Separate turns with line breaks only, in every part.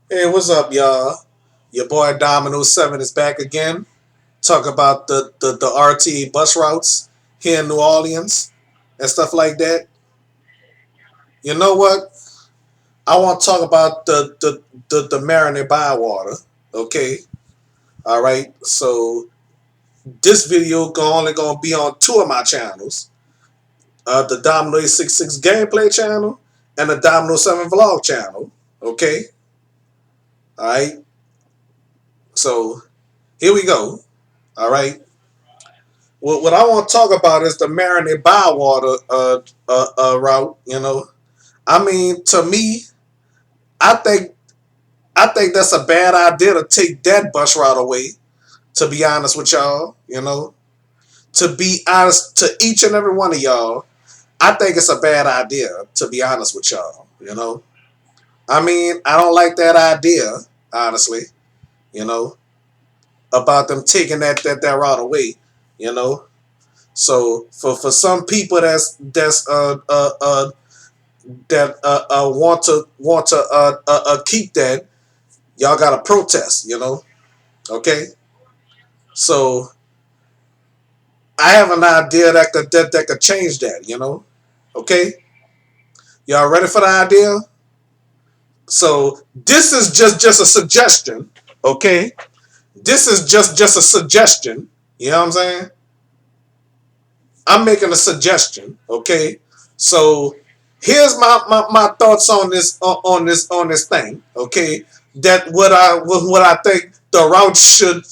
Hey, what's up, y'all? Your boy Dominoes 7 is back again. Talk about the RTA bus routes here in New Orleans and stuff like that. You know what? I want to talk about the Marigny Bywater. Okay, all right. So this video only gonna be on two of my channels: the Dominoes 66 gameplay channel and the Domino 7 vlog channel. Okay, all right. So here we go. All right. What I want to talk about is the Marigny Bywater route. I mean, to me, I think I think that's a bad idea to take that bus route away. To be honest with y'all, to be honest to each and every one of y'all, I think it's a bad idea. To be honest with y'all. I mean, I don't like that idea, honestly. You know, about them taking that route away. You know, so for some people that want to keep that, y'all got to protest. Okay. So I have an idea that could change that. Okay. Y'all ready for the idea? So this is just a suggestion. Okay. This is just a suggestion. You know what I'm saying? I'm making a suggestion. Okay. So here's my thoughts on this thing. Okay. That what I think the route should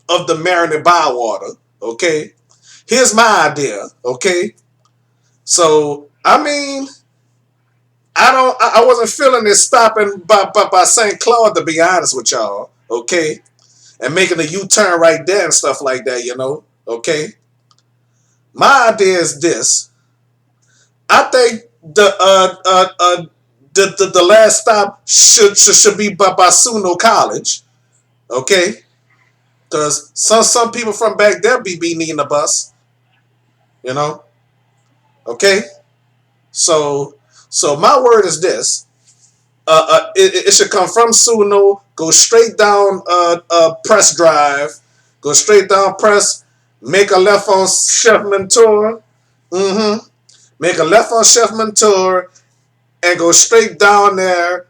of the Marigny Bywater. Okay. Here's my idea. Okay. So I mean, I wasn't feeling it stopping by St. Claude, to be honest with y'all. Okay. And making a U-turn right there and stuff like that. Okay. My idea is this. I think the last stop should be by Suno College. Okay. Because some people from back there be needing a bus. You know. Okay. So my word is this. It should come from Suno, go straight down Press Drive, go straight down Press, make a left on Chefman Tour, make a left on Chefman Tour, and go straight down there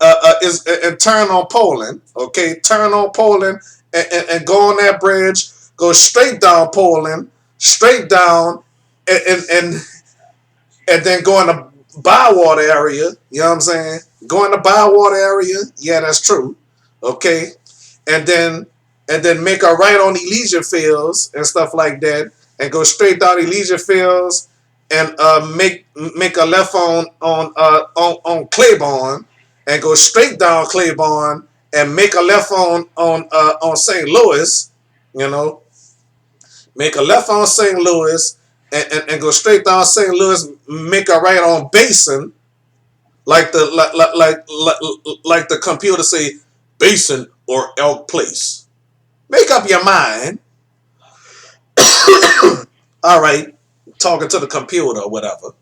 and turn on Poland. Okay, turn on Poland and go on that bridge, go straight down Poland, straight down, and and, and then go in the Bywater area. You know what I'm saying? Go in the Bywater area. Yeah, that's true. Okay, and then make a right on Elysia Fields and stuff like that, and go straight down Elysia Fields and make a left on Claiborne and go straight down Claiborne and make a left on St. Louis. You know, make a left on St. Louis and go straight down St. Louis, make a right on Basin, like the computer say, Basin or Elk Place. Make up your mind. All right, talking to the computer or whatever.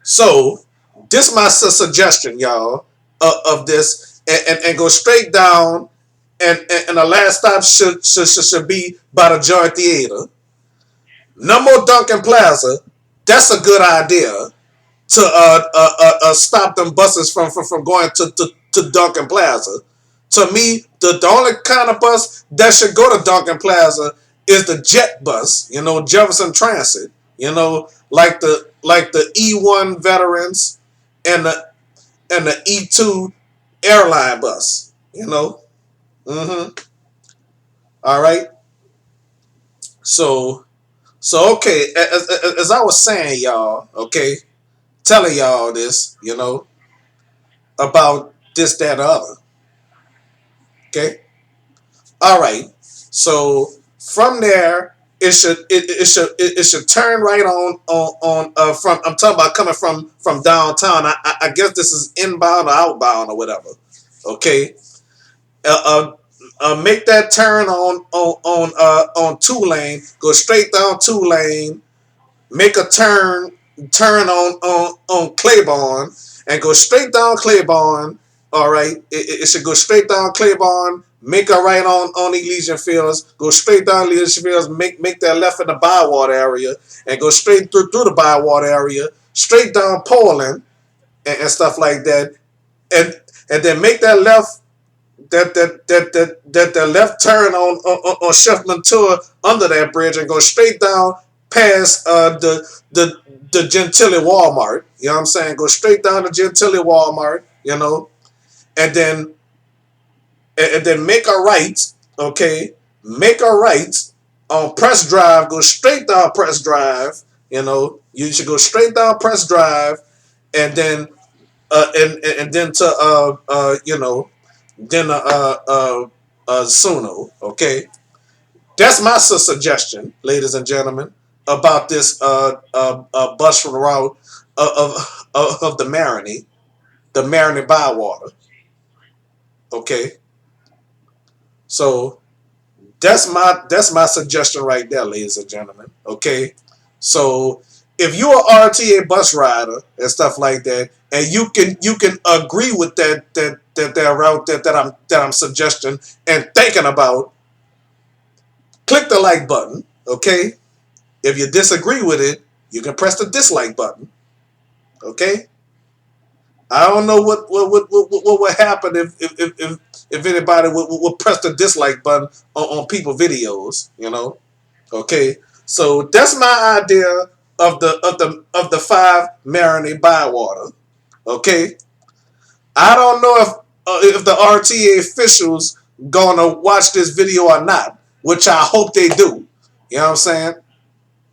So this my suggestion, y'all, of this, and go straight down, and the last stop should be by the Joy Theater. No more Duncan Plaza. That's a good idea to stop them buses from going to Duncan Plaza. To me, the only kind of bus that should go to Duncan Plaza is the jet bus. Jefferson Transit. Like the E1 veterans and the E2 airline bus. Mm-hmm. All right. So okay, as I was saying, y'all. Okay, telling y'all this. About this, that, or other. Okay. All right. So from there, it should turn right on from. I'm talking about coming from downtown. I guess this is inbound or outbound or whatever. Okay. Make that turn on Tulane. Go straight down Tulane. Make a turn on Claiborne, and go straight down Claiborne. All right, it should go straight down Claiborne, make a right on Elysian Fields, go straight down Elysian Fields, make that left in the Bywater area, and go straight through the Bywater area, straight down Poland and stuff like that, and then make that left that left turn on Chef Tour under that bridge and go straight down past the Gentilly Walmart. You know what I'm saying? Go straight down to Gentilly Walmart. You know, and then make a right. Okay, make a right on Press Drive. Go straight down Press Drive. You know, you should go straight down Press Drive, and then and then to you know, then Suno. Okay, that's my suggestion, ladies and gentlemen, about this bus route of the Marigny Bywater. Okay, so that's my suggestion right there, ladies and gentlemen. Okay, so if you're an RTA bus rider and stuff like that, and you can agree with that route that I'm suggesting and thinking about, click the like button. Okay, if you disagree with it, you can press the dislike button. Okay, I don't know what would happen if anybody would press the dislike button on people videos. You know. Okay, so that's my idea of the 5 Marigny Bywater. Okay, I don't know if the RTA officials gonna watch this video or not, which I hope they do. You know what I'm saying?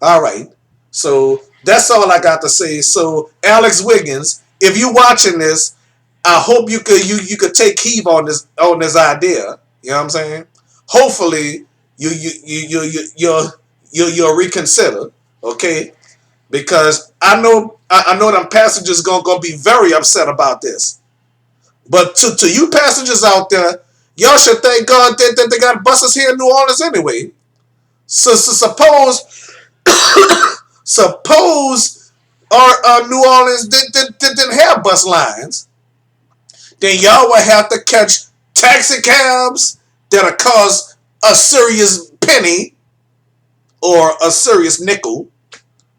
All right. So that's all I got to say. So Alex Wiggins, if you watching this, I hope you could take heed on this idea. You know what I'm saying? Hopefully you'll reconsider. Okay, because I know them passengers gonna be very upset about this. But to you passengers out there, y'all should thank God that they got buses here in New Orleans anyway. So suppose our New Orleans didn't have bus lines, then y'all would have to catch taxi cabs that'll cost a serious penny or a serious nickel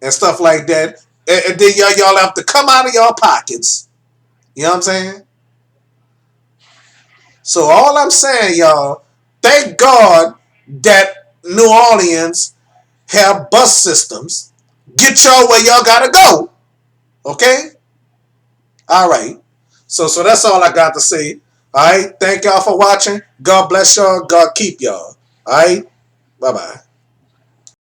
and stuff like that, and then y'all have to come out of y'all pockets. You know what I'm saying? So all I'm saying, y'all, thank God that New Orleans have bus systems. Get y'all where y'all gotta go. Okay? All right. So that's all I got to say. All right. Thank y'all for watching. God bless y'all. God keep y'all. All right. Bye bye.